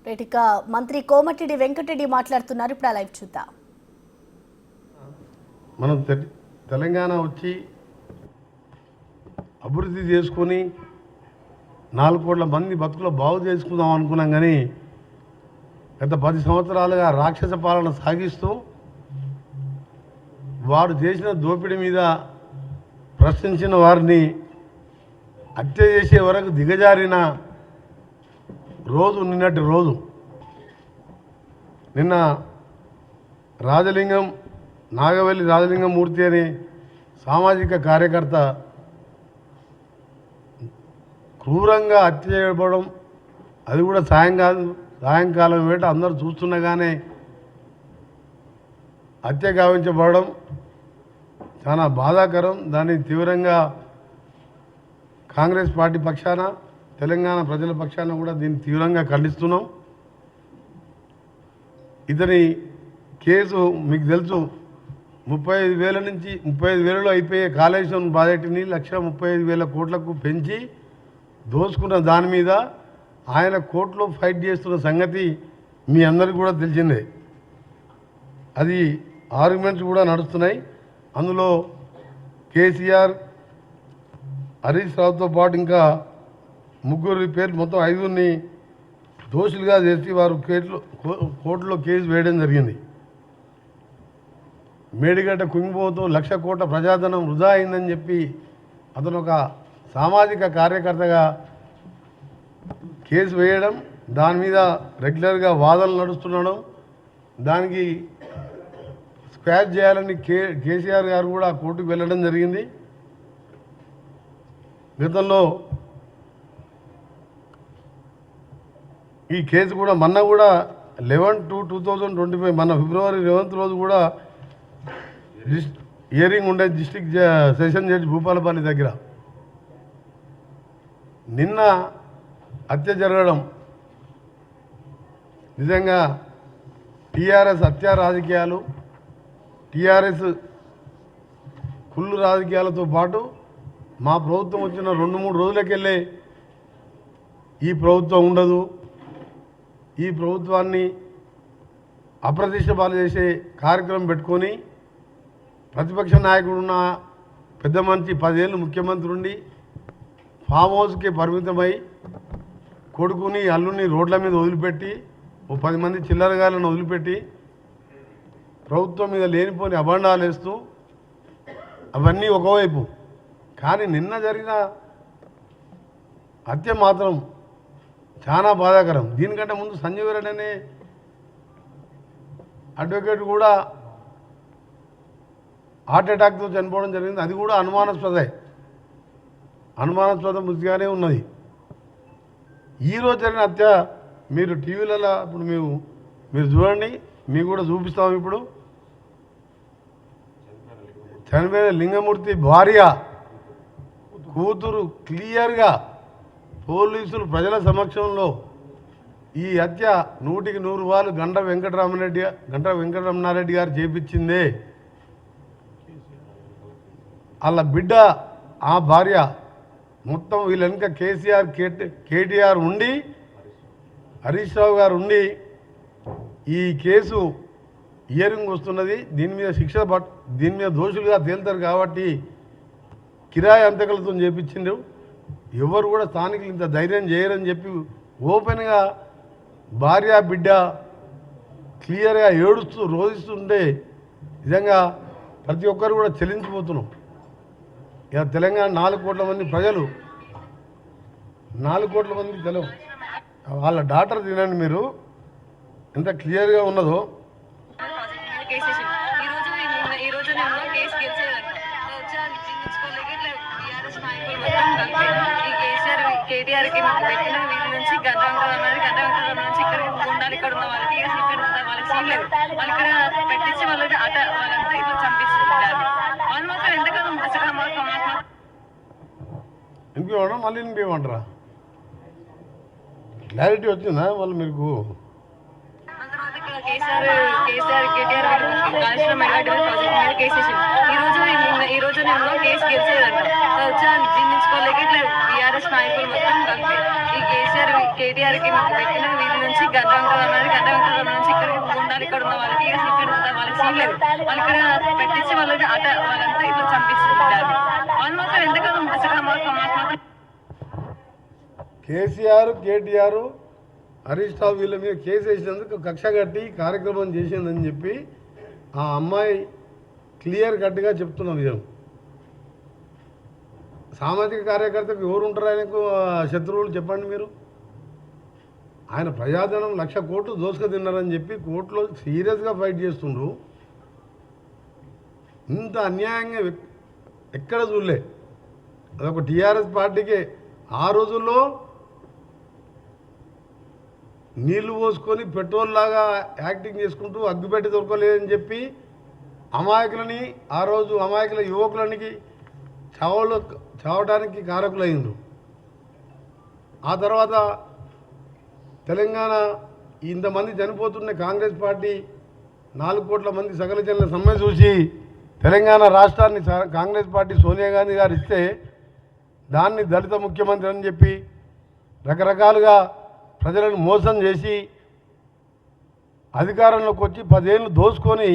Right మంత్రి కోమటిరెడ్డి వెంకటరెడ్డి మాట్లాడుతున్నారు. ఇప్పుడు లైవ్ చూద్దాం. మనం తెలంగాణ వచ్చి అభివృద్ధి చేసుకొని 4 కోట్ల మంది బతుకులు బాగు చేసుకుందాం అనుకున్నాం. కానీ గత 10 సంవత్సరాలుగా రాక్షస పాలన సాగిస్తూ వారు చేసిన దోపిడీ మీద ప్రశ్నించిన వారిని హత్య చేసే వరకు దిగజారిన రోజు నిన్నటి రోజు. నిన్న నాగవెల్లి రాజలింగం మూర్తి అనే సామాజిక కార్యకర్త క్రూరంగా హత్య చేయబడడం, అది కూడా సాయంకాలం వేట అందరూ చూస్తుండగానే హత్య గావించబడడం చాలా బాధాకరం. దాన్ని తీవ్రంగా కాంగ్రెస్ పార్టీ పక్షాన, తెలంగాణ ప్రజల పక్షాన కూడా దీన్ని తీవ్రంగా ఖండిస్తున్నాం. ఇతని కేసు మీకు తెలుసు, 35,000 నుంచి 35,000లో అయిపోయే కాళేశ్వరం ప్రాజెక్టుని 1,35,000 కోట్లకు పెంచి దోచుకున్న దాని మీద ఆయన కోర్టులో ఫైట్ చేస్తున్న సంగతి మీ అందరికీ కూడా తెలిసిందే. అది ఆర్గ్యుమెంట్స్ కూడా నడుస్తున్నాయి. అందులో కేసీఆర్, హరీష్ రావుతో పాటు ఇంకా 3 పేర్లు, మొత్తం 5 దోషులుగా చేసి వారు కోర్టులో కేసు వేయడం జరిగింది. మేడిగడ్డ కుంగిపోతూ 1,00,000 కోట్ల ప్రజాధనం వృధా అయిందని చెప్పి అతను ఒక సామాజిక కార్యకర్తగా కేసు వేయడం, దాని మీద రెగ్యులర్గా వాదనలు నడుస్తుండడం, దానికి స్క్వాష్ చేయాలని కేసీఆర్ గారు కూడా కోర్టుకు వెళ్ళడం జరిగింది. గతంలో ఈ కేసు కూడా మొన్న కూడా 11/2/2025 మన ఫిబ్రవరి 11 రోజు కూడా హియరింగ్ ఉండే డిస్ట్రిక్ట్ సెషన్ జడ్జి భూపాలపల్లి దగ్గర. నిన్న హత్య జరగడం నిజంగా టీఆర్ఎస్ హత్యా రాజకీయాలు, టీఆర్ఎస్ కుళ్ళు రాజకీయాలతో పాటు మా ప్రభుత్వం వచ్చిన 2-3 రోజులకెళ్ళే ఈ ప్రభుత్వం ఉండదు, ఈ ప్రభుత్వాన్ని అప్రతిష్ట పాలు చేసే కార్యక్రమం పెట్టుకొని ప్రతిపక్ష నాయకుడున్న పెద్ద మనిషి 10 ఏళ్ళు ముఖ్యమంత్రి ఉండి ఫామ్ హౌస్కి పరిమితమై కొడుకుని అల్లుని రోడ్ల మీద వదిలిపెట్టి 10 మంది చిల్లరగాలను వదిలిపెట్టి ప్రభుత్వం మీద లేనిపోని అభండాలు వేస్తూ అవన్నీ ఒకవైపు. కానీ నిన్న జరిగిన హత్య మాత్రం చాలా బాధాకరం. దీనికంటే ముందు సంజీవ్ రెడ్డి అనే అడ్వకేట్ కూడా హార్ట్ అటాక్తో చనిపోవడం జరిగింది. అది కూడా అనుమానాస్పద మృతిగానే ఉన్నది. ఈరోజు జరిగిన హత్య మీరు టీవీలలో ఇప్పుడు మీరు చూడండి, మీకు కూడా చూపిస్తాము. ఇప్పుడు చనిపోయిన లింగమూర్తి భార్య కూతురు క్లియర్గా పోలీసులు ప్రజల సమక్షంలో ఈ హత్య 100కి 100 వాళ్ళు గంట వెంకటరమణారెడ్డి గారు చేపించిందే. వాళ్ళ బిడ్డ, ఆ భార్య, మొత్తం వీళ్ళ వెనుక కేసీఆర్, కేటీఆర్ ఉండి, హరీష్ రావు గారు ఉండి ఈ కేసు హియరింగ్ వస్తున్నది. దీని మీద దోషులుగా తేలుతారు కాబట్టి కిరాయి అంతకులతో చేపించిండు. ఎవరు కూడా స్థానికులు ఇంత ధైర్యం చేయరని చెప్పి ఓపెన్గా భార్య బిడ్డ క్లియర్గా ఏడుస్తూ రోధిస్తుంటే నిజంగా ప్రతి ఒక్కరు కూడా చెల్లించిపోతున్నాం. ఇక తెలంగాణ 4 కోట్ల మంది ప్రజలు, 4 కోట్ల మంది వాళ్ళ డాటర్ తినండి మీరు ఎంత క్లియర్గా ఉన్నదో. కేటీఆర్ కి పెట్టిన వీళ్ళ నుంచి గంట నుంచి ఇక్కడ ఉండాలి, ఇక్కడ ఉన్న వాళ్ళకి వాళ్ళకి చూడలేదు, వాళ్ళు ఇక్కడ పెట్టించి వాళ్ళకి వాళ్ళంతా ఇట్లా చంపిస్తున్నారు. వాళ్ళు మాత్రం ఎంతకాలం ఇంకేమన్నా మళ్ళీ ఇంకేమంటారా? క్లారిటీ వచ్చిందా వాళ్ళు మీకు? కేటీఆర్ కాళేశ్వరం ఈ రోజు నేను కేసు గెలిచేదంట వచ్చా జీర్ణించుకోలేక ఇట్లా టీఆర్ఎస్ నాయకులు మొత్తం కలిపి ఈ కేటీఆర్ కి పెట్టిన వీళ్ళ నుంచి గంట ఉంటుంది అన్నది గడ్డ వెంకటరామ నుంచి ఇక్కడికి ఉండాలి ఇక్కడ ఉన్న వాళ్ళకి ఇక్కడ వాళ్ళకి చేయలేదు వాళ్ళు ఇక్కడ పెట్టించి వాళ్ళకి వాళ్ళంతా ఇట్లా చంపించారు వాళ్ళు మాత్రం ఎందుకంటే మాకు కేసీఆర్ కేటీఆర్ హరీష్ రావు వీళ్ళ మీద కేసు వేసినందుకు కక్ష కట్టి కార్యక్రమం చేసిందని చెప్పి ఆ అమ్మాయి క్లియర్ కట్గా చెప్తున్న విషయం. సామాజిక కార్యకర్తకు ఎవరు ఉంటారు ఆయనకు శత్రువులు చెప్పండి మీరు? ఆయన ప్రజాధనం 1,00,000 కోట్లు దోసుక తిన్నారని చెప్పి కోర్టులో సీరియస్గా ఫైట్ చేస్తుండ్రు. ఇంత అన్యాయంగా ఎక్కడ చూడలే. అదొక టీఆర్ఎస్ పార్టీకే ఆ రోజుల్లో నీళ్లు పోసుకొని పెట్రోల్ లాగా యాక్టింగ్ చేసుకుంటూ అగ్గిపెట్టి దొరకలేదని చెప్పి అమాయకులని ఆ రోజు అమాయకుల యువకులనికి చావడానికి కారకులైండ్రు. ఆ తర్వాత తెలంగాణ ఇంతమంది చనిపోతున్న కాంగ్రెస్ పార్టీ 4 కోట్ల మంది సకల జనుల సమ్మె చూసి తెలంగాణ రాష్ట్రాన్ని కాంగ్రెస్ పార్టీ సోనియా గాంధీ గారు ఇస్తే దాన్ని దళిత ముఖ్యమంత్రి అని చెప్పి రకరకాలుగా ప్రజలను మోసం చేసి అధికారంలోకి వచ్చి 10 ఏళ్ళు దోసుకొని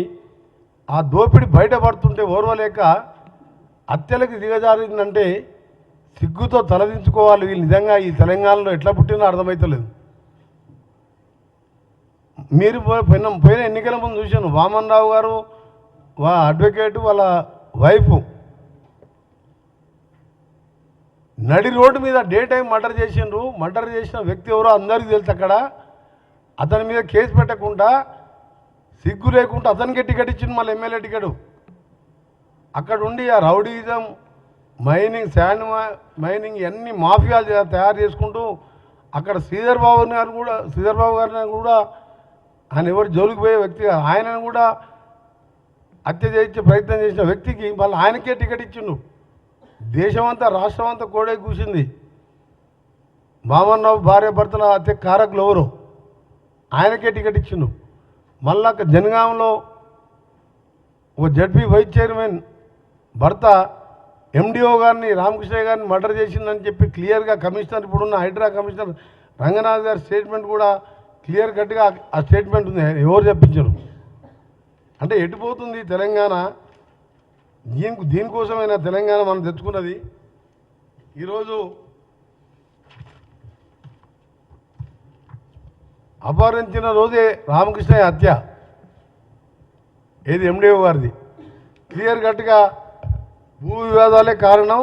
ఆ దోపిడి బయటపడుతుంటే ఓర్వలేక హత్యలకు దిగజారిందంటే సిగ్గుతో తలదించుకోవాలి. వీళ్ళు నిజంగా ఈ తెలంగాణలో ఎట్లా పుట్టినో అర్థమవుతలేదు. మీరు పోయిన ఎన్నికల ముందు చూశాను, వామన్ రావు గారు అడ్వకేటు వాళ్ళ వైఫ్ నడి రోడ్డు మీద డే టైం మర్డర్ చేసిండ్రు. మర్డర్ చేసిన వ్యక్తి ఎవరో అందరికీ తెలుసు. అక్కడ అతని మీద కేసు పెట్టకుండా సిగ్గు లేకుండా అతనికే టికెట్ ఇచ్చింది, మళ్ళీ ఎమ్మెల్యే టికెట్. అక్కడ ఉండి ఆ రౌడీజం, మైనింగ్, శాండ్ మైనింగ్ అన్ని మాఫియాలు తయారు చేసుకుంటూ అక్కడ శ్రీధర్ బాబు గారిని కూడా ఆయన ఎవరు జోలికి పోయే వ్యక్తి, ఆయనను కూడా హత్య చేయించే ప్రయత్నం చేసిన వ్యక్తికి మళ్ళీ ఆయనకే టికెట్ ఇచ్చిండు. దేశమంతా రాష్ట్రం అంతా కోడే కూసింది. వామన్రావు భార్య భర్తల హత్య కారకులు ఎవరు? ఆయనకే టికెట్ ఇచ్చిండు. మళ్ళా జనగాంలో ఒక జడ్పీ వైస్ చైర్మన్ భర్త ఎండిఓ గారిని, రామకృష్ణ గారిని మర్డర్ చేసిందని చెప్పి క్లియర్గా కమిషనర్, ఇప్పుడున్న హైడ్రా కమిషనర్ రంగనాథ్ గారి స్టేట్మెంట్ కూడా క్లియర్ కట్గా ఆ స్టేట్మెంట్ ఉంది. ఎవరు చెప్పించారు అంటే ఎటుపోతుంది తెలంగాణ? దీనికోసమైనా తెలంగాణ మనం తెచ్చుకున్నది. ఈరోజు అపహరించిన రోజే రామకృష్ణ హత్య, ఏది ఎండిఓ గారిది. క్లియర్ కట్గా భూ వివాదాలే కారణం.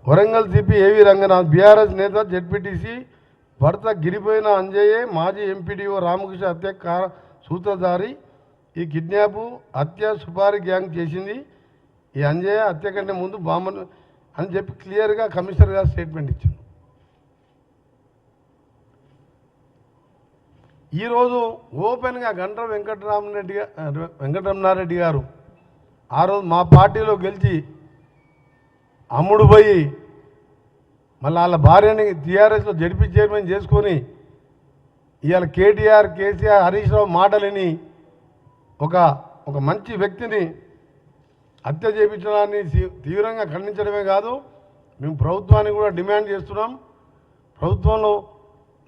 వరంగల్ సిపి ఏవి రంగనాథ్, బీఆర్ఎస్ నేత, జెడ్పీటీసీ భర్త గిరిపోయిన అంజయ్యే మాజీ ఎంపీడీఓ రామకృష్ణ హత్య సూత్రధారి. ఈ కిడ్నాప్ హత్య సుపారీ గ్యాంగ్ చేసింది. ఈ అంజయ్య హత్య కంటే ముందు బాంబను అని చెప్పి క్లియర్గా కమిషనర్ గారు స్టేట్మెంట్ ఇచ్చారు. ఈరోజు ఓపెన్గా గండ్ర వెంకటరమణారెడ్డి గారు ఆ రోజు మా పార్టీలో గెలిచి అమ్ముడు పోయి మళ్ళీ వాళ్ళ భార్యని టీఆర్ఎస్లో జడ్పీ చైర్మన్ చేసుకొని ఇవాళ కేటీఆర్, కేసీఆర్, హరీష్ రావు మాటలని ఒక మంచి వ్యక్తిని హత్య చేయించడాన్ని తీవ్రంగా ఖండించడమే కాదు, మేము ప్రభుత్వాన్ని కూడా డిమాండ్ చేస్తున్నాం. ప్రభుత్వంలో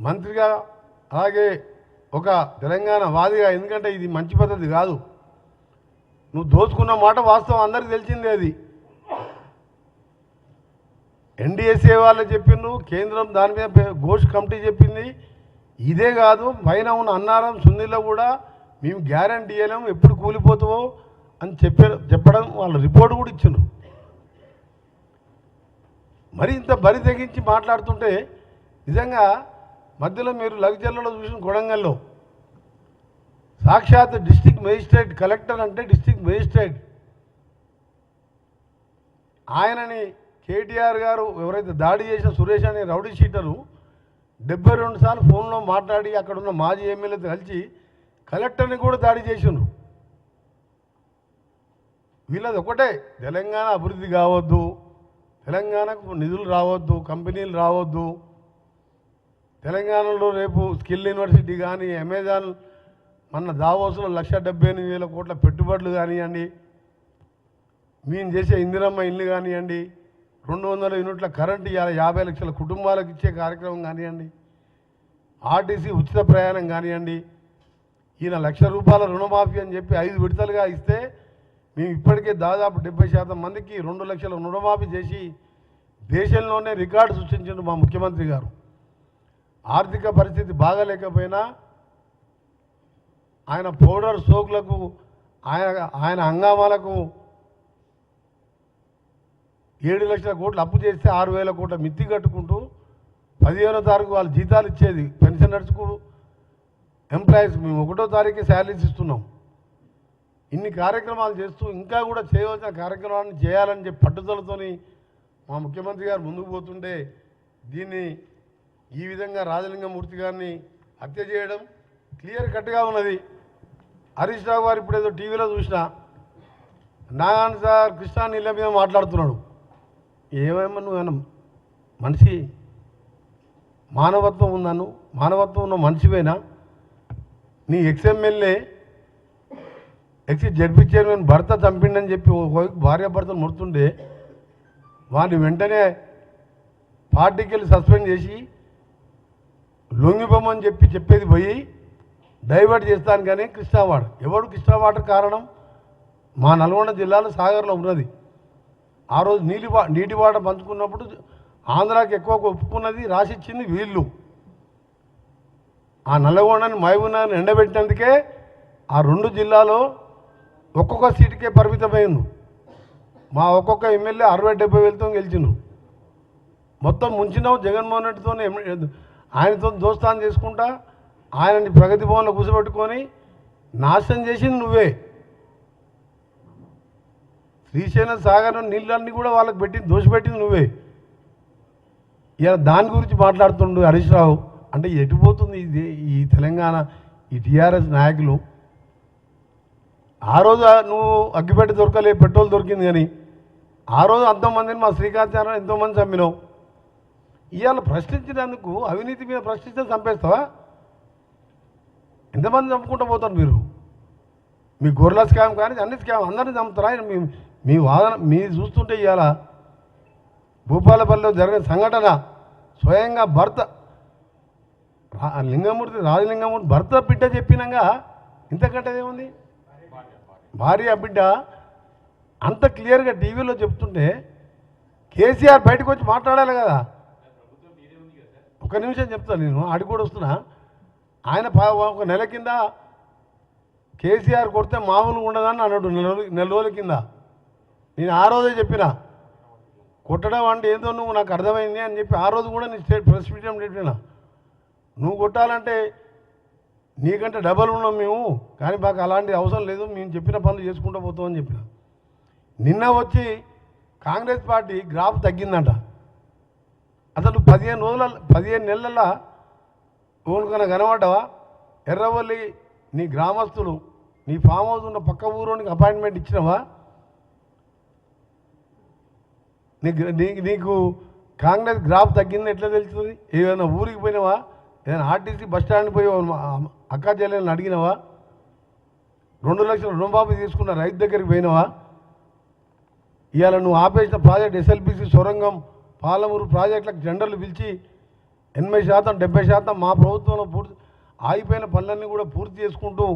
మంత్రిగా అలాగే ఒక తెలంగాణ వాదిగా, ఎందుకంటే ఇది మంచి పద్ధతి కాదు. నువ్వు దోచుకున్న మాట వాస్తవం అందరికీ తెలిసిందే. అది ఎన్డీఎస్ఏ వాళ్ళు చెప్పిండ్రు, కేంద్రం దాని మీద ఘోష్ కమిటీ చెప్పింది. ఇదే కాదు, పైన ఉన్న అన్నారం సుందీలో కూడా మేము గ్యారంటీ ఇవ్వలేము, ఎప్పుడు కూలిపోతావో అని చెప్పడం వాళ్ళ రిపోర్ట్ కూడా ఇచ్చిండ్రు. మరి ఇంత బరి తెగించి మాట్లాడుతుంటే నిజంగా మధ్యలో మీరు లగ్జర్లలో చూసిన కొడంగల్లో సాక్షాత్ డిస్ట్రిక్ట్ మేజిస్ట్రేట్, కలెక్టర్ అంటే డిస్ట్రిక్ట్ మేజిస్ట్రేట్, ఆయనని కేటీఆర్ గారు ఎవరైతే దాడి చేసిన సురేష్ అనే రౌడీ షీటరు 72 సార్లు ఫోన్లో మాట్లాడి అక్కడున్న మాజీ ఎమ్మెల్యేతో కలిసి కలెక్టర్ని కూడా దాడి చేసిండ్రు. వీళ్ళది ఒకటే, తెలంగాణ అభివృద్ధి కావద్దు, తెలంగాణకు నిధులు రావద్దు, కంపెనీలు రావద్దు, తెలంగాణలో రేపు స్కిల్ యూనివర్సిటీ కానీ, అమెజాన్ మన దావోస్లో 1,78,000 కోట్ల పెట్టుబడులు కానివ్వండి, మేము చేసే ఇందిరమ్మ ఇల్లు కానివ్వండి, 200 యూనిట్ల కరెంటు 50 లక్షల కుటుంబాలకు ఇచ్చే కార్యక్రమం కానివ్వండి, ఆర్టీసీ ఉచిత ప్రయాణం కానివ్వండి, ఈయన ₹1,00,000 రుణమాఫీ అని చెప్పి 5 విడతలుగా ఇస్తే మేము ఇప్పటికే దాదాపు 70% మందికి 2 లక్షల రుణమాఫీ చేసి దేశంలోనే రికార్డు సృష్టించిండు మా ముఖ్యమంత్రి గారు. ఆర్థిక పరిస్థితి బాగాలేకపోయినా ఆయన పౌడర్ సోకులకు ఆయన హంగామాలకు 7 లక్షల కోట్లు అప్పు చేస్తే 6,000 కోట్ల మిత్తి కట్టుకుంటూ 15వ తారీఖు వాళ్ళు జీతాలు ఇచ్చేది పెన్షనర్స్కు ఎంప్లాయీస్ మేము 1వ తారీఖు శాలరీస్ ఇస్తున్నాం. ఇన్ని కార్యక్రమాలు చేస్తూ ఇంకా కూడా చేయవలసిన కార్యక్రమాలను చేయాలని చెప్పి పట్టుదలతోని మా ముఖ్యమంత్రి గారు ముందుకు పోతుంటే దీన్ని ఈ విధంగా రాజలింగమూర్తి గారిని హత్య చేయడం క్లియర్ కట్గా ఉన్నది. హరీష్ రావు గారు ఇప్పుడు ఏదో టీవీలో చూసినా నాగాన్ సార్ కృష్ణా నీళ్ళ మీద మాట్లాడుతున్నాడు. ఏమేమో నువ్వు మనిషి మానవత్వం ఉందను, మానవత్వం ఉన్న మనిషివేనా? నీ ఎక్స్ఎమ్మెల్యే జడ్పీ చైర్మన్ భర్త చంపిండని చెప్పి భార్య భర్తలు ముడుతుండే వాడిని వెంటనే పార్టీకి వెళ్ళి సస్పెండ్ చేసి లొంగిపోమని చెప్పేది పోయి డైవర్ట్ చేస్తాను. కానీ కృష్ణా వాటర్ ఎవడు కృష్ణా వాటర్ కారణం మా నల్గొండ జిల్లాలో సాగర్లో ఉన్నది. ఆ రోజు నీటి వాటర్ పంచుకున్నప్పుడు ఆంధ్రాకి ఎక్కువ ఒప్పుకున్నది రాసిచ్చింది వీళ్ళు. ఆ నల్లగొండని మహబూబ్నగర్ని ఎండబెట్టినందుకే ఆ 2 జిల్లాలో ఒక్కొక్క సీటుకే పరిమితమైంది. మా ఒక్కొక్క ఎమ్మెల్యే 60-70 వేలతో గెలిచిండు. మొత్తం ముంచినావు జగన్మోహన్ రెడ్డితో ఆయనతో దోస్తాను చేసుకుంటా ఆయనని ప్రగతి భవన్లో కూర్చోబెట్టుకొని నాశనం చేసింది నువ్వే. శ్రీశైలం సాగర్ నీళ్ళన్నీ కూడా వాళ్ళకి పెట్టింది దోషపెట్టింది నువ్వే. ఇలా దాని గురించి మాట్లాడుతుండు హరీష్ రావు. అంటే ఎటుపోతుంది ఇది ఈ తెలంగాణ ఈ టీఆర్ఎస్ నాయకులు? ఆ రోజు నువ్వు అగ్గిపెట్టి దొరకలే, పెట్రోల్ దొరికింది. కానీ ఆ రోజు అంతమందిని మా శ్రీకాంత్ ఎంతోమంది చంపినావు. ఇవాళ ప్రశ్నించినందుకు అవినీతి మీద ప్రశ్నిస్తే చంపేస్తావా? ఎంతమంది చంపుకుంటూ పోతారు మీరు? మీ గొర్రెల స్కామ్ కానీ అన్ని స్కామ్ అందరినీ చంపుతారా? మీ వాదన మీరు చూస్తుంటే ఇవాళ భూపాలపల్లిలో జరిగిన సంఘటన స్వయంగా భర్త రాజలింగమూర్తి భర్త బిడ్డ చెప్పినాక ఇంతకంటే ఏముంది? భార్య బిడ్డ అంత క్లియర్గా టీవీలో చెప్తుంటే కేసీఆర్ బయటకు వచ్చి మాట్లాడాలి కదా. ఒక నిమిషం చెప్తాను నేను, ఆడి కూడా వస్తున్నా. ఆయన ఒక నెల కింద కేసీఆర్ కొడితే మామూలుగా ఉండదని అన్నాడు. నెల రోజుల కింద నేను ఆ రోజే చెప్పిన కొట్టడం అంటే ఏదో నువ్వు నాకు అర్థమైంది అని చెప్పి ఆ రోజు కూడా నేను ప్రెస్ మీట్ చెప్పిన. నువ్వు కొట్టాలంటే నీకంటే డబల్ ఉన్నాం మేము, కానీ మాకు అలాంటి అవసరం లేదు, మేము చెప్పిన పనులు చేసుకుంటూ పోతామని చెప్పిన. నిన్న వచ్చి కాంగ్రెస్ పార్టీ గ్రాఫ్ తగ్గిందంట. అసలు 15 నెలల ఊరికన్నా కనబడ్డావా? ఎర్రవల్లి నీ గ్రామస్తులు నీ ఫామ్ హౌస్ ఉన్న పక్క ఊరోనికి అపాయింట్మెంట్ ఇచ్చినావా? నీకు కాంగ్రెస్ గ్రాఫ్ తగ్గింది ఎట్లా తెలుస్తుంది? ఏదైనా ఊరికి పోయినావా? ఏదైనా ఆర్టీసీ బస్ స్టాండ్ పోయి అక్కా చెల్లెలను అడిగినావా? 2 లక్షల రుణమాఫీ తీసుకున్న రైతు దగ్గరికి పోయినావా? ఇవాళ నువ్వు ఆపేసిన ప్రాజెక్ట్ ఎస్ఎల్బిసి సొరంగం పాలమూరు ప్రాజెక్టులకు టెండర్లు పిలిచి 80% 70% మా ప్రభుత్వంలో పూర్తి ఆగిపోయిన పనులన్నీ కూడా పూర్తి చేసుకుంటూ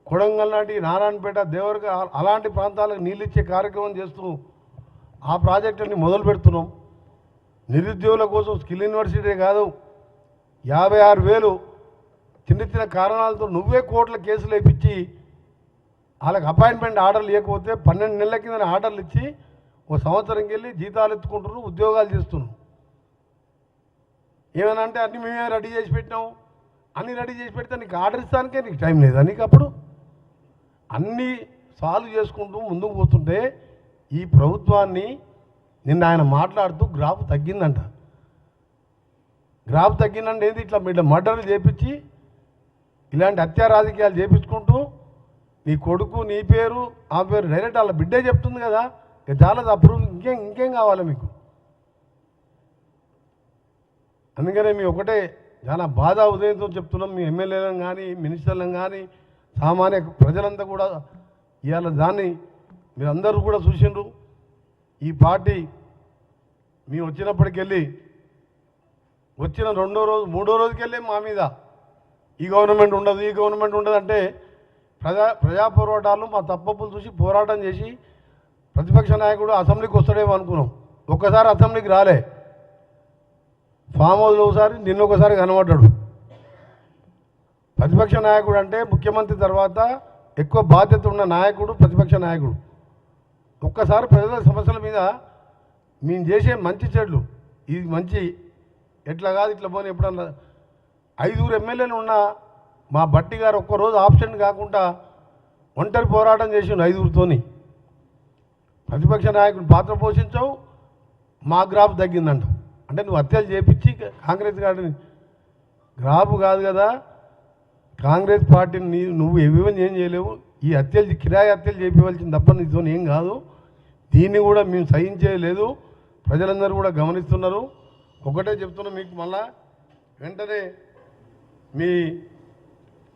కొడంగల్ లాంటి నారాయణపేట దేవరగ అలాంటి ప్రాంతాలకు నీళ్ళు ఇచ్చే కార్యక్రమం చేస్తూ ఆ ప్రాజెక్టుని మొదలు పెడుతున్నాం. నిరుద్యోగుల కోసం స్కిల్ యూనివర్సిటీ కాదు 56,000 చిన్న చిన్న కారణాలతో నువ్వే కోట్ల కేసులు వేయించి వాళ్ళకి అపాయింట్మెంట్ ఆర్డర్లు ఇవ్వకపోతే 12 నెలల కింద ఆర్డర్లు ఇచ్చి 1 సంవత్సరంకి వెళ్ళి జీతాలు ఎత్తుకుంటున్నారు, ఉద్యోగాలు చేస్తున్నాం. ఏమైనా అంటే అన్నీ మేమే రెడీ చేసి పెట్టినాము. అన్నీ రెడీ చేసి పెడితే నీకు ఆర్డర్ ఇస్తానికే నీకు టైం లేదా? నీకు అప్పుడు అన్నీ సాల్వ్ చేసుకుంటూ ముందుకు పోతుంటే ఈ ప్రభుత్వాన్ని నిన్న ఆయన మాట్లాడుతూ గ్రాఫ్ తగ్గిందంట. గ్రాఫ్ తగ్గిందంటే ఏంది? ఇట్లా మర్డర్లు చేపించి ఇలాంటి హత్యా రాజకీయాలు చేపించుకుంటూ నీ కొడుకు నీ పేరు ఆ పేరు డైరెక్ట్ వాళ్ళ బిడ్డే చెప్తుంది కదా. ఇక చాలా అప్రూవ్ ఇంకేం కావాలి మీకు? అందుకనే మీ ఒకటే చాలా బాధ ఉదయంతో చెప్తున్నాం. మీ ఎమ్మెల్యేలను కానీ మినిస్టర్లను కానీ సామాన్య ప్రజలంతా కూడా ఇవాళ దాన్ని మీరందరూ కూడా చూసిండ్రు. ఈ పార్టీ మేము వచ్చినప్పటికెళ్ళి వచ్చిన రెండో రోజు మూడో రోజుకెళ్ళే మా మీద ఈ గవర్నమెంట్ ఉండదు ఈ గవర్నమెంట్ ఉండదు అంటే ప్రజా పోరాటాలు మా తప్పప్పులు చూసి పోరాటం చేసి ప్రతిపక్ష నాయకుడు అసెంబ్లీకి వస్తాడేమో అనుకున్నాం. ఒక్కసారి అసెంబ్లీకి రాలే, ఫామ్ హౌస్లో ఒకసారి నిన్న ఒకసారి కనబడ్డాడు. ప్రతిపక్ష నాయకుడు అంటే ముఖ్యమంత్రి తర్వాత ఎక్కువ బాధ్యత ఉన్న నాయకుడు ప్రతిపక్ష నాయకుడు. ఒక్కసారి ప్రజల సమస్యల మీద మేము చేసే మంచి చెడ్లు ఇది మంచి ఎట్లా కాదు ఇట్లా పోనీ ఎప్పుడన్నా 5 ఎమ్మెల్యేలు ఉన్న మా బట్టి గారు ఒక్కరోజు ఆప్షన్ కాకుండా ఒంటరి పోరాటం చేసిండు 5తోని. ప్రతిపక్ష నాయకుడు పాత్ర పోషించవు, మా గ్రాఫ్ తగ్గిందంట. అంటే నువ్వు హత్యలు చేపించి కాంగ్రెస్ గారిని గ్రాఫ్ కాదు కదా, కాంగ్రెస్ పార్టీని నువ్వు ఏమేమి ఏం చేయలేవు. ఈ హత్యలు కిరాయి హత్యలు చేపించవలసింది తప్ప నీతో ఏం కాదు. దీన్ని కూడా మేము సహించేయలేదు, ప్రజలందరూ కూడా గమనిస్తున్నారు. ఒకటే చెప్తున్నా మీకు, మళ్ళా వెంటనే మీ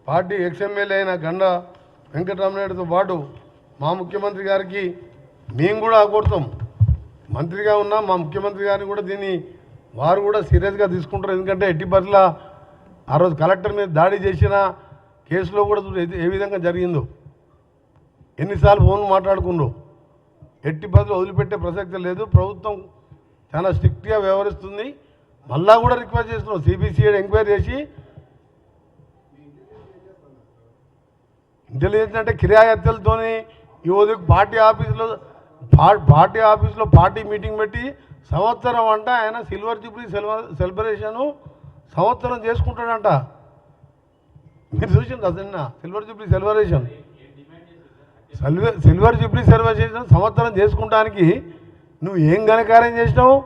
పార్టీ ఎక్స్ఎమ్మెల్యే అయిన గండ వెంకటరామనాయుడుతో పాటు మా ముఖ్యమంత్రి గారికి మేము కూడా కోరుతాం. మంత్రిగా ఉన్న మా ముఖ్యమంత్రి గారిని కూడా దీన్ని వారు కూడా సీరియస్గా తీసుకుంటారు. ఎందుకంటే ఎట్టి పరిస్థితుల్లో ఆ రోజు కలెక్టర్ మీద దాడి చేసిన కేసులో కూడా ఏ విధంగా జరిగిందో, ఎన్నిసార్లు ఫోన్ మాట్లాడుకుండ్రు. ఎట్టి పరిస్థితులు వదిలిపెట్టే ప్రసక్తి లేదు. ప్రభుత్వం చాలా స్ట్రిక్ట్గా వ్యవహరిస్తుంది. మళ్ళా కూడా రిక్వెస్ట్ చేస్తున్నాం, సిబిసిఐడి ఎంక్వైరీ చేసి ఇంటెలిజెన్స్ అంటే కిరాయి హత్యలతోని ఈ రోజు పార్టీ ఆఫీసులో పార్టీ మీటింగ్ పెట్టి సంవత్సరం అంట ఆయన సిల్వర్ జూబ్లీ సెలబ్రేషను సంవత్సరం చేసుకుంటాడంట. మీరు చూసింది అదన్నా సిల్వర్ జూబ్లీ సెలబ్రేషన్ సంవత్సరం చేసుకుంటానికి నువ్వు ఏం ఘనకార్యం చేసినావు?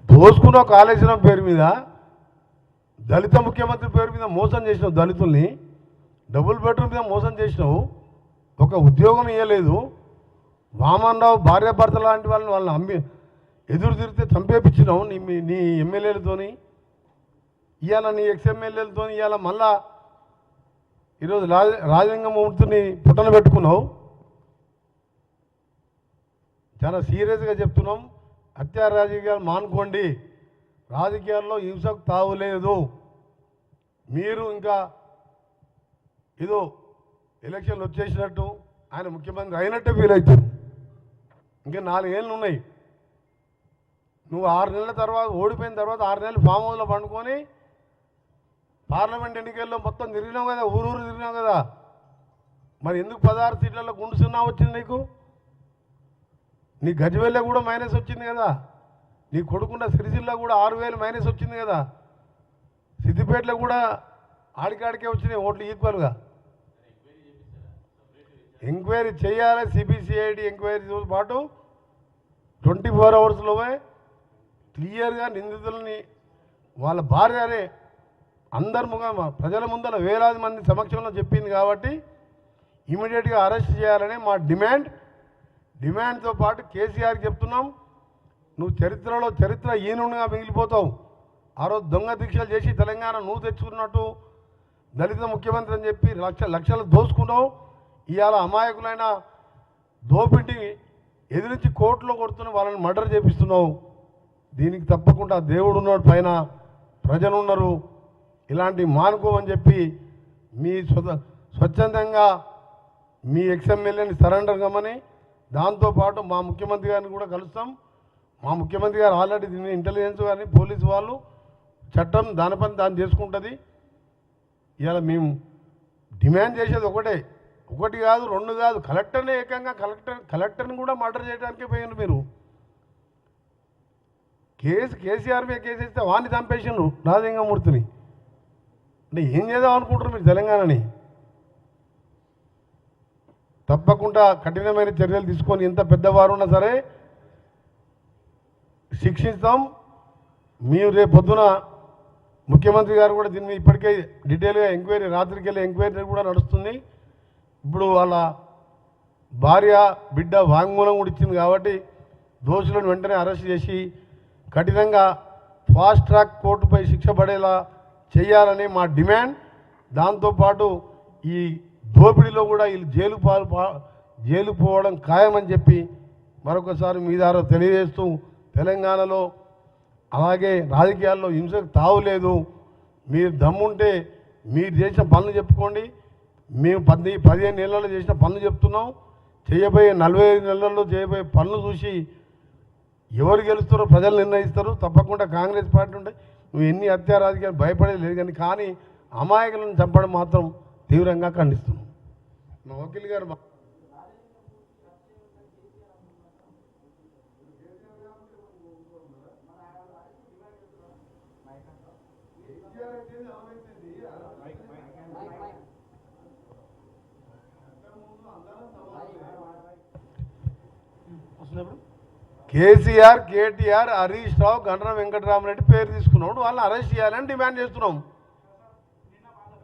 దోసుకున్నావు కాళేశ్వరం పేరు మీద, దళిత ముఖ్యమంత్రి పేరు మీద మోసం చేసినావు, దళితుల్ని డబుల్ బెడ్రూమ్ మీద మోసం చేసినావు, ఒక ఉద్యోగం ఇవ్వలేదు. వామన్ రావు భార్యాభర్త లాంటి వాళ్ళని అమ్మి ఎదురు తిరిగితే చంపేపించినావు నీ ఎమ్మెల్యేలతోని. ఇవాళ నీ ఎక్స్ఎమ్మెల్యేలతో ఇవాళ మళ్ళా ఈరోజు రాజలింగమూర్తిని పుట్టన పెట్టుకున్నావు. చాలా సీరియస్గా చెప్తున్నాం, హత్యా రాజకీయాలు మానుకోండి. రాజకీయాల్లో హింసకు తావులేదు. మీరు ఇంకా ఏదో ఎలక్షన్లు వచ్చేసినట్టు ఆయన ముఖ్యమంత్రి అయినట్టే ఫీల్ అవుతారు. ఇంకా 4 ఏళ్ళు ఉన్నాయి. నువ్వు 6 నెలల తర్వాత ఓడిపోయిన తర్వాత 6 నెలలు ఫామ్ హౌస్లో పండుకొని పార్లమెంట్ ఎన్నికల్లో మొత్తం తిరిగినావు కదా, ఊరు తిరిగినావు కదా. మరి ఎందుకు 16 సీట్లలో గుండు సున్నా వచ్చింది నీకు? నీ గజ్వేల్లో కూడా మైనస్ వచ్చింది కదా, నీ కొడుకున్న సిరిసిల్ల కూడా 6,000 మైనస్ వచ్చింది కదా, సిద్దిపేటలో కూడా ఆడికాడికే వచ్చినాయి ఓట్లు ఈక్వల్గా. ఎంక్వైరీ చేయాలి, సిబిసిఐడి ఎంక్వైరీతో పాటు 24 అవర్స్లోనే క్లియర్గా నిందితులని వాళ్ళ భార్యనే అందరి ప్రజల ముందర వేలాది మంది సమక్షంలో చెప్పింది కాబట్టి ఇమీడియట్గా అరెస్ట్ చేయాలని మా డిమాండ్తో పాటు కేసీఆర్కి చెప్తున్నాం. నువ్వు చరిత్ర ఈనుగా మిగిలిపోతావు. ఆ రోజు దొంగ దీక్షలు చేసి తెలంగాణ నువ్వు తెచ్చుకున్నట్టు దళిత ముఖ్యమంత్రి అని చెప్పి లక్షలు దోసుకున్నావు. ఇవాళ అమాయకులైన దోపిడి ఎదిరించి కోర్టులో కొడుతున్న వాళ్ళని మర్డర్ చేపిస్తున్నావు. దీనికి తప్పకుండా దేవుడు ఉన్నాడు, పైన ప్రజలు ఉన్నారు. ఇలాంటి మానుకోమని చెప్పి మీ స్వచ్ఛందంగా మీ ఎక్స్ఎమ్మెల్యేని సరెండర్ కమ్మని, దాంతోపాటు మా ముఖ్యమంత్రి గారిని కూడా కలుస్తాం. మా ముఖ్యమంత్రి గారు ఆల్రెడీ దీన్ని ఇంటెలిజెన్స్ కానీ పోలీసు వాళ్ళు చట్టం దాని పని దాన్ని చేసుకుంటుంది. ఇవాళ మేము డిమాండ్ చేసేది ఒకటి కాదు 2 కాదు, కలెక్టర్నే ఏకంగా కలెక్టర్ని కూడా మర్డర్ చేయడానికే పోయినారు మీరు. కేసీఆర్ మీద కేసు ఇస్తే వాడిని చంపేసిండ్రు రాజలింగమూర్తిని. అంటే ఏం చేద్దాం అనుకుంటారు మీరు తెలంగాణని? తప్పకుండా కఠినమైన చర్యలు తీసుకొని ఎంత పెద్దవారు ఉన్నా సరే శిక్షిస్తాం. మీరు రేపు పొద్దున ముఖ్యమంత్రి గారు కూడా దీన్ని ఇప్పటికే డీటెయిల్గా ఎంక్వైరీ, రాత్రికి వెళ్ళి ఎంక్వైరీ కూడా నడుస్తుంది. ఇప్పుడు వాళ్ళ భార్య బిడ్డ వాంగ్మూలం కూడా ఇచ్చింది కాబట్టి దోషులను వెంటనే అరెస్ట్ చేసి కఠినంగా ఫాస్ట్ ట్రాక్ కోర్టుపై శిక్ష పడేలా చేయాలని మా డిమాండ్. దాంతోపాటు ఈ దోపిడీలో కూడా వీళ్ళు జైలు పోవడం ఖాయమని చెప్పి మరొకసారి మీ ద్వారా తెలియజేస్తూ తెలంగాణలో అలాగే రాజకీయాల్లో హింసకు తావులేదు. మీరు దమ్ముంటే మీరు చేసిన పనులు చెప్పుకోండి. మేము 15 నెలల్లో చేసిన పనులు చెప్తున్నాం. చేయబోయే 45 నెలల్లో చేయబోయే పనులు చూసి ఎవరు గెలుస్తారో ప్రజలు నిర్ణయిస్తారు. తప్పకుండా కాంగ్రెస్ పార్టీ ఉంటే నువ్వు ఎన్ని హత్యా రాజకీయాలు భయపడేది లేదు. కానీ అమాయకులను చంపడం మాత్రం తీవ్రంగా ఖండిస్తున్నాం. మా వకీల్ గారు కేసీఆర్, కేటీఆర్, హరీష్ రావు, గండ్ర వెంకటరామరెడ్డి పేరు తీసుకున్నాడు. వాళ్ళని అరెస్ట్ చేయాలని డిమాండ్ చేస్తున్నాం.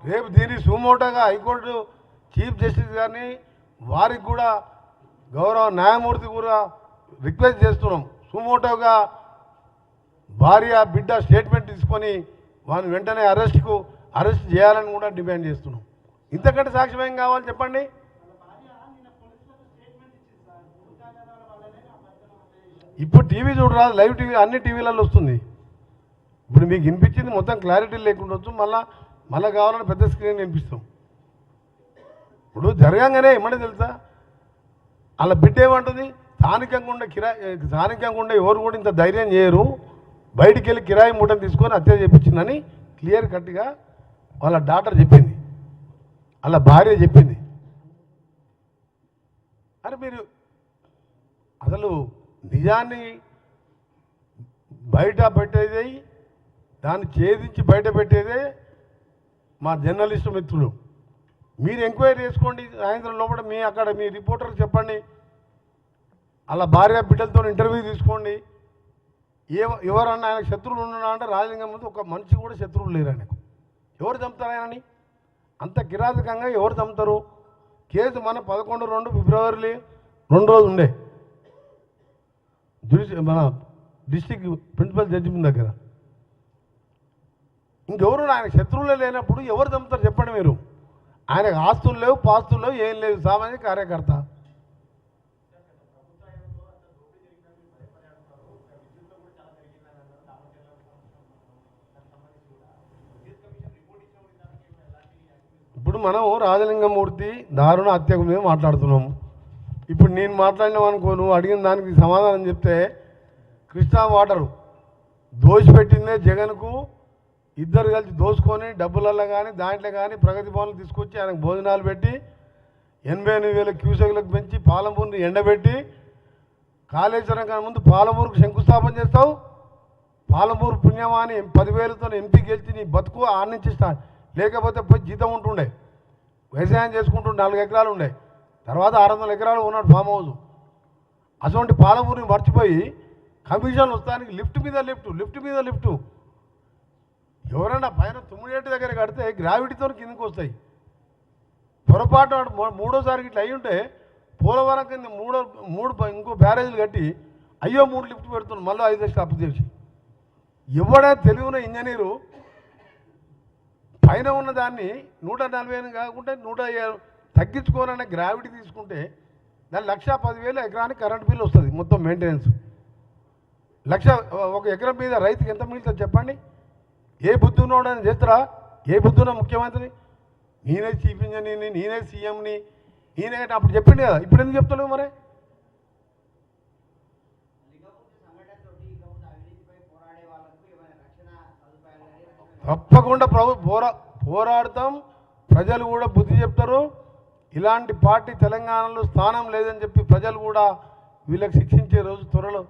రేపు దీన్ని సుమోటోగా హైకోర్టు చీఫ్ జస్టిస్ గారిని వారికి కూడా గౌరవ న్యాయమూర్తి కూడా రిక్వెస్ట్ చేస్తున్నాం. సుమోటోగా భార్య బిడ్డ స్టేట్మెంట్ తీసుకొని వారిని వెంటనే అరెస్ట్ చేయాలని కూడా డిమాండ్ చేస్తున్నాం. ఇంతకంటే సాక్ష్యం ఏం కావాలి చెప్పండి. ఇప్పుడు టీవీ చూడరాదు, లైవ్ టీవీ అన్ని టీవీలలో వస్తుంది. ఇప్పుడు మీకు వినిపించింది మొత్తం క్లారిటీ లేకుండా వచ్చు. మళ్ళీ కావాలని పెద్ద స్క్రీన్ వినిపిస్తాం. ఇప్పుడు జరగంగానే ఏమన్నా తెలుసా, అలా బిడ్డ ఏమంటుంది, స్థానికంగా ఉండే ఎవరు కూడా ఇంత ధైర్యం చేయరు, బయటికి వెళ్ళి కిరాయి మూటను తీసుకొని హత్య చేయించిందని క్లియర్ కట్గా వాళ్ళ డాటర్ చెప్పింది, వాళ్ళ భార్య చెప్పింది. అరే మీరు అసలు నిజాన్ని బయట పెట్టేది, దాన్ని ఛేదించి బయట పెట్టేదే మా జర్నలిస్టు మిత్రులు. మీరు ఎంక్వైరీ చేసుకోండి. సాయంత్రం లోపల అక్కడ మీ రిపోర్టర్కి చెప్పండి. అలా భార్య బిడ్డలతో ఇంటర్వ్యూ తీసుకోండి. ఎవరన్నా ఆయన శత్రువులు ఉన్నా అంటే రాజలింగం ముందు ఒక మనిషి కూడా శత్రువులు లేరు ఆయనకు. ఎవరు చంపుతారు ఆయనని? అంత కిరాతకంగా ఎవరు చంపుతారు? కేసు మన 11/2 ఫిబ్రవరి 2 రోజులు ఉండే మన డిస్టిక్ ప్రిన్సిపల్ జడ్జి దగ్గర. ఇంకెవరు ఆయన శత్రువులే లేనప్పుడు ఎవరు చంపుతారు చెప్పండి మీరు? ఆయనకు ఆస్తులు లేవు, పాస్తులు లేవు, ఏం లేదు, సామాన్య కార్యకర్త. ఇప్పుడు మనం రాజలింగమూర్తి దారుణ హత్య మీద మాట్లాడుతున్నాము. ఇప్పుడు నేను మాట్లాడినామనుకో, నువ్వు అడిగిన దానికి సమాధానం చెప్తే కృష్ణా వాటరు దోషిపెట్టిందే జగన్కు, ఇద్దరు కలిసి దోసుకొని డబ్బులలో కానీ దాంట్లో కానీ ప్రగతి భవన్లు తీసుకొచ్చి ఆయనకు భోజనాలు పెట్టి 88,000 క్యూసెక్లకు పెంచి పాలమూరుని ఎండబెట్టి కాళేశ్వరం కన్నా ముందు పాలమూరుకు శంకుస్థాపన చేస్తావు. పాలమూరు పుణ్యమాని 10,000తో ఎంపీ గెలిచి నీ బతుకు ఆడించి స్టార్ట్, లేకపోతే పోయి జీతం ఉంటుండే, వ్యవసాయం చేసుకుంటుండే, 4 ఎకరాలు ఉండే, తర్వాత 600 ఎకరాలు ఉన్నాడు ఫామ్ హౌస్. అటువంటి పాలమూరుని మర్చిపోయి కమిషన్ వస్తానికి లిఫ్ట్ మీద లిఫ్ట్. ఎవరైనా పైన 9 దగ్గర కడితే గ్రావిటీతో కిందకి వస్తాయి. పొరపాటు మూడోసారికి ఇట్లా అయ్యి ఉంటే పోలవరం కింద ఇంకో బ్యారేజీలు కట్టి 3 లిఫ్ట్ పెడుతున్నాడు, మళ్ళీ 5 లక్షలు అప్పు చేసి. ఎవడైనా తెలివిన ఇంజనీరు పైన ఉన్న దాన్ని 140 కాకుండా 150 తగ్గించుకోవాలనే గ్రావిటీ తీసుకుంటే దాని 1,10,000 ఎకరానికి కరెంట్ బిల్లు వస్తుంది. మొత్తం మెయింటెనెన్స్ 1,00,000 ఒక ఎకరం మీద రైతుకి ఎంత మిగులుతుంది చెప్పండి? ఏ బుద్ధి ఉన్నోడని చేస్తారా? ఏ బుద్ధి ఉన్న ముఖ్యమంత్రి? నేనే చీఫ్ ఇంజనీర్ని, నేనే సీఎంని, నేనే అప్పుడు చెప్పిండు కదా, ఇప్పుడు ఎందుకు చెప్తలేవు మరి? తప్పకుండా పోరాడతాం, ప్రజలు కూడా బుద్ధి చెప్తారు. ఇలాంటి పార్టీ తెలంగాణలో స్థానం లేదని చెప్పి ప్రజలు కూడా వీళ్ళకి శిక్షించే రోజు త్వరలో.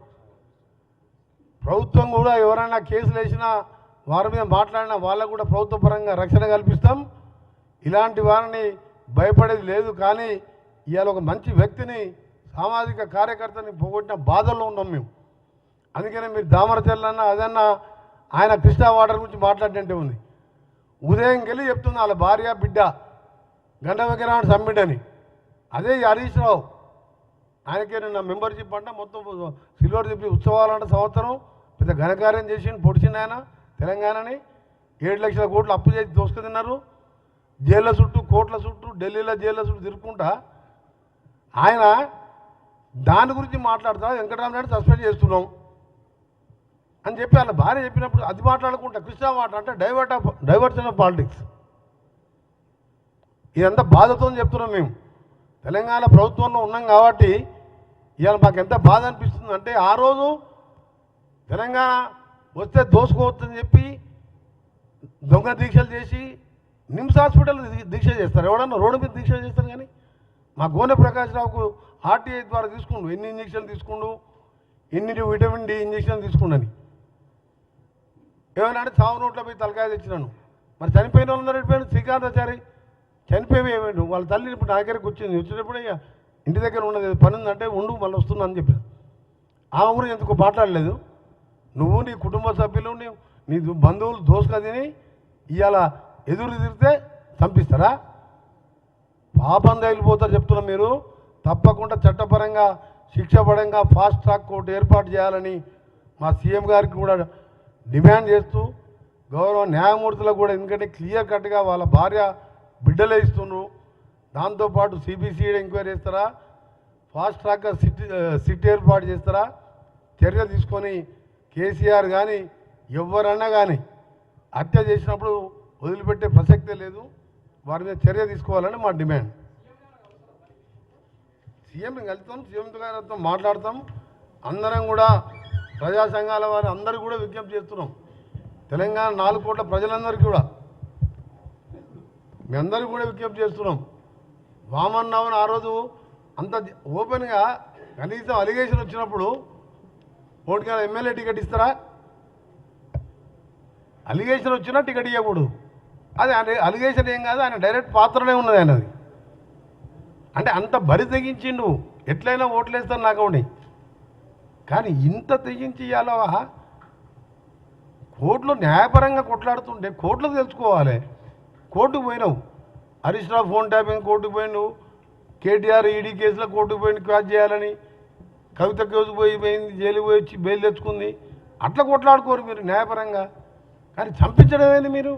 ప్రభుత్వం కూడా ఎవరైనా కేసులు వేసినా వారి మీద మాట్లాడినా వాళ్ళకు కూడా ప్రభుత్వ పరంగా రక్షణ కల్పిస్తాం. ఇలాంటి వారిని భయపడేది లేదు. కానీ ఇవాళ ఒక మంచి వ్యక్తిని, సామాజిక కార్యకర్తని పోగొట్టిన బాధల్లో ఉన్నాం మేము. అందుకనే మీరు దామరచల్లన్నా అదన్నా ఆయన కృష్ణా వాటర్ గురించి మాట్లాడినట్టే ఉంది. ఉదయం వెళ్ళి చెప్తుంది వాళ్ళ భార్య బిడ్డ గంట వెంకరామని సమ్మిట్. అదే హరీష్ రావు, ఆయనకే నిన్న మెంబర్షిప్ అంట, మొత్తం సిల్వర్ జూబ్లీ ఉత్సవాలంట, సంవత్సరం పెద్ద ఘనకార్యం చేసి పొడిచింది ఆయన తెలంగాణని. 7 లక్షల కోట్లు అప్పు చేసి దోసుకు తిన్నారు. జైళ్ళ చుట్టూ, కోట్ల చుట్టూ, ఢిల్లీలో జైళ్ళ చుట్టూ తిరుక్కుంటా ఆయన దాని గురించి మాట్లాడుతున్నా. వెంకటరామరెడ్డి సస్పెండ్ చేస్తున్నాం. అని చెప్పి వాళ్ళ భార్య చెప్పినప్పుడు అది మాట్లాడుకుంటా కృష్ణ మాట అంటే డైవర్షన్ ఆఫ్ పాలిటిక్స్. ఇదంతా బాధతో చెప్తున్నాం మేము. తెలంగాణ ప్రభుత్వంలో ఉన్నాం కాబట్టి ఇవాళ మాకు ఎంత బాధ అనిపిస్తుంది అంటే ఆ రోజు తెలంగాణ వస్తే దోసుకోవచ్చని చెప్పి దొంగ దీక్షలు చేసి నిమ్స్ హాస్పిటల్ దీక్ష చేస్తారు. ఎవడన్నా రోడ్డు మీద దీక్ష చేస్తారు. కానీ మా గోనె ప్రకాశ్రావుకు ఆర్టీఐ ద్వారా తీసుకుండు, ఎన్ని ఇంజక్షన్లు తీసుకుండు, ఎన్ని విటమిన్ డి ఇంజక్షన్ తీసుకుండని. ఏమైనా అంటే చావు నోట్లో పోయి తలకాయ తెచ్చినాను. మరి చనిపోయిన వాళ్ళందరూ వెళ్ళిపోయాను. శ్రీకాంతాచారి చనిపోయి ఏమైండు, వాళ్ళ తల్లి ఇప్పుడు నా దగ్గరికి వచ్చినప్పుడు ఇక ఇంటి దగ్గర ఉన్నది పని ఉందంటే ఉండు మళ్ళీ వస్తున్నా అని చెప్పాను. ఆమె గురించి ఎందుకు మాట్లాడలేదు. నువ్వు నీ కుటుంబ సభ్యులు నీ బంధువులు దోసుక తిని ఇవాళ ఎదురు తిరిగితే చంపిస్తారా? పాపం తగిలిపోతారు చెప్తున్నా. మీరు తప్పకుండా చట్టపరంగా శిక్ష పరంగా ఫాస్ట్ ట్రాక్ కోర్టు ఏర్పాటు చేయాలని మా సీఎం గారికి కూడా డిమాండ్ చేస్తూ గౌరవ న్యాయమూర్తులకు కూడా, ఎందుకంటే క్లియర్ కట్గా వాళ్ళ భార్య బిడ్డలే ఇస్తున్నారు. దాంతోపాటు సిబిసిఐడి ఎంక్వైరీ చేస్తారా, ఫాస్ట్ ట్రాక్గా సిట్ ఏర్పాటు చేస్తారా, చర్య తీసుకొని కేసీఆర్ కానీ ఎవరన్నా కానీ హత్య చేసినప్పుడు వదిలిపెట్టే ప్రసక్తే లేదు. వారి మీద చర్య తీసుకోవాలని మా డిమాండ్. సీఎంని కలుస్తాం, సీఎం గారితో మాట్లాడతాం. అందరం కూడా ప్రజా సంఘాల వారి అందరూ కూడా విజ్ఞప్తి చేస్తున్నాం. తెలంగాణ 4 కోట్ల ప్రజలందరికీ కూడా మీ అందరికీ కూడా విజ్ఞప్తి చేస్తున్నాం. వామన్నామని ఆ రోజు అంత ఓపెన్గా కనీసం అలిగేషన్ వచ్చినప్పుడు ఓటుగా ఎమ్మెల్యే టికెట్ ఇస్తారా? అలిగేషన్ వచ్చినా టికెట్ ఇవ్వకూడదు. అది అలిగేషన్ ఏం కాదు, ఆయన డైరెక్ట్ పాత్రనే ఉన్నది ఆయనది. అంటే అంత బరి తెగించిండు, ఎట్లయినా ఓట్లేస్తాను నాకు అవుని. కానీ ఇంత తెగించి ఇవ్వాలవా? కోర్టులో న్యాయపరంగా కొట్లాడుతుంటే కోర్టులో తెలుసుకోవాలి. కోర్టుకు పోయినావు, హరీష్ రావు ఫోన్ ట్యాపింగ్ కోర్టుకు పోయినావు, కేటీఆర్ ఈడీ కేసులో కోర్టుకు పోయిన క్యాచ్ చేయాలని, కవిత కేసు పోయింది, జైలుకి పోయి వచ్చి బెయిల్ తెచ్చుకుంది. అట్లా కొట్లాడుకోరు మీరు న్యాయపరంగా. కానీ చంపించడం ఏంది? మీరు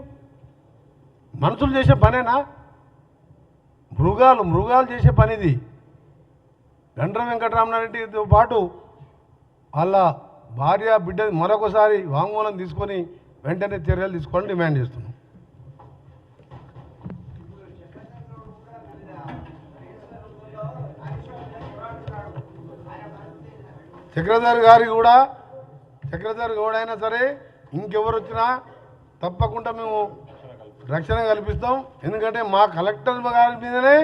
మనుషులు చేసే పనేనా? మృగాలు చేసే పనిది. గండ్ర వెంకటరామరెడ్డితో పాటు వాళ్ళ భార్య బిడ్డ మరొకసారి వాంగ్మూలం తీసుకొని వెంటనే చర్యలు తీసుకోవాలని డిమాండ్ చేస్తున్నాం. చక్రధర్ గౌడ్ అయినా సరే ఇంకెవరు వచ్చినా తప్పకుండా మేము రక్షణ కల్పిస్తాం. ఎందుకంటే మా కలెక్టర్ గారి మీదనే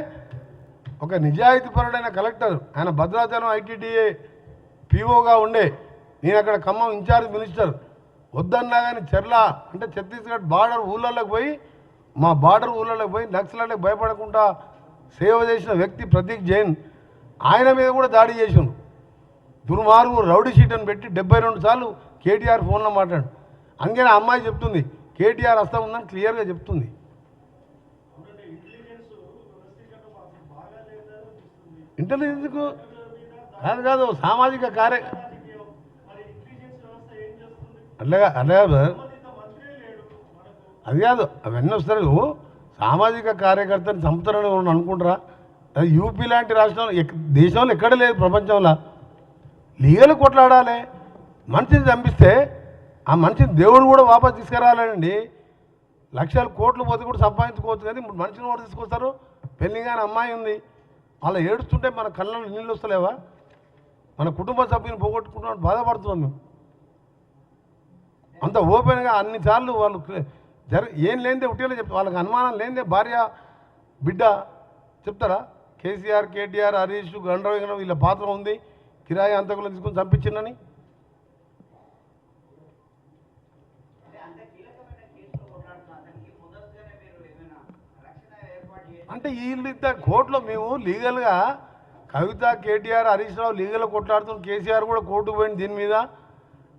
ఒక నిజాయితీపరుడైన కలెక్టర్, ఆయన భద్రాచలం ఐటీడీఏ పీఓగా ఉండే, నేను అక్కడ ఖమ్మం ఇన్ఛార్జ్ మినిస్టర్, వద్దన్నా కానీ చెర్ల అంటే ఛత్తీస్గఢ్ బార్డర్ ఊళ్ళలోకి పోయి, మా బార్డర్ ఊళ్ళలోకి పోయి నక్సలైట్లకు భయపడకుండా సేవ చేసిన వ్యక్తి ప్రతీక్ జైన్. ఆయన మీద కూడా దాడి చేసాం. దుర్మార్గు రౌడీ షీట్ అని పెట్టి 72 సార్లు కేటీఆర్ ఫోన్లో మాట్లాడు. అందుకని ఆ అమ్మాయి చెప్తుంది కేటీఆర్ హస్తం ఉందని క్లియర్గా చెప్తుంది. ఇంటెలిజెన్స్కు కాదు సామాజిక అట్లా కాదు అది కాదు, అవన్నీ వస్తారు. సామాజిక కార్యకర్తని చంపుతారని అనుకుంటారా? అది యూపీ లాంటి రాష్ట్రంలో దేశంలో ఎక్కడ లేదు ప్రపంచంలో. లీగల్ కొట్లాడాలి. మనిషిని చంపిస్తే ఆ మనిషిని దేవుడు కూడా వాపస్ తీసుకురాలండి. లక్షల కోట్లు పోతే కూడా సంపాదించుకోవచ్చు. కానీ ఇప్పుడు మనిషిని కూడా తీసుకొస్తారు. పెళ్ళిగాని అమ్మాయి ఉంది, అలా ఏడుస్తుంటే మన కళ్ళలో నీళ్ళు వస్తలేవా? మన కుటుంబ సభ్యుని పోగొట్టుకుంటున్నాడు, బాధపడుతున్నాం మేము. అంత ఓపెన్గా అన్నిసార్లు వాళ్ళు ఏం లేనిదే ఉట్టిలో చెప్తారు. వాళ్ళకి అనుమానం లేనిదే భార్య బిడ్డ చెప్తారా? కేసీఆర్, కేటీఆర్, హరీష్, గండ్ర వీళ్ళ పాత్ర ఉంది, కిరాయి అంతకులను తీసుకొని చంపించిందని. అంటే వీళ్ళిద్ద కోర్టులో మేము లీగల్గా కవిత, కేటీఆర్, హరీష్ రావు లీగల్గా కొట్లాడుతున్నాం. కేసీఆర్ కూడా కోర్టుకు పోయింది దీని మీద.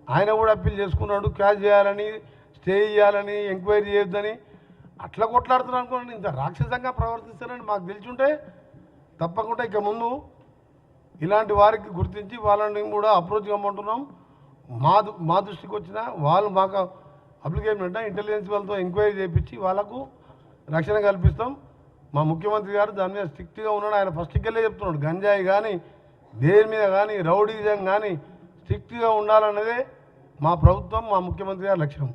ఆయన కూడా అప్పీల్ చేసుకున్నాడు, క్యాచ్ చేయాలని, స్టే చేయాలని, ఎంక్వైరీ చేయొద్దని. అట్లా కొట్లాడుతున్నాను అనుకోండి. ఇంత రాక్షసంగా ప్రవర్తిస్తారని మాకు తెలిసి తప్పకుండా ఇక ముందు ఇలాంటి వారికి గుర్తించి వాళ్ళని కూడా అప్రోచ్ కమ్మంటున్నాం. మా దృష్టికి వచ్చిన వాళ్ళు మాకు అప్లికేషన్ పెట్టినా ఇంటెలిజెన్స్ వాళ్ళతో ఎంక్వైరీ చేయించి వాళ్ళకు రక్షణ కల్పిస్తాం. మా ముఖ్యమంత్రి గారు దాని మీద స్ట్రిక్ట్గా ఉన్నాడు. ఆయన ఫస్ట్కి వెళ్ళే చెప్తున్నాడు, గంజాయి కానీ దేని మీద కానీ రౌడీజం కానీ స్ట్రిక్ట్గా ఉండాలన్నదే మా ప్రభుత్వం మా ముఖ్యమంత్రి గారి లక్ష్యం.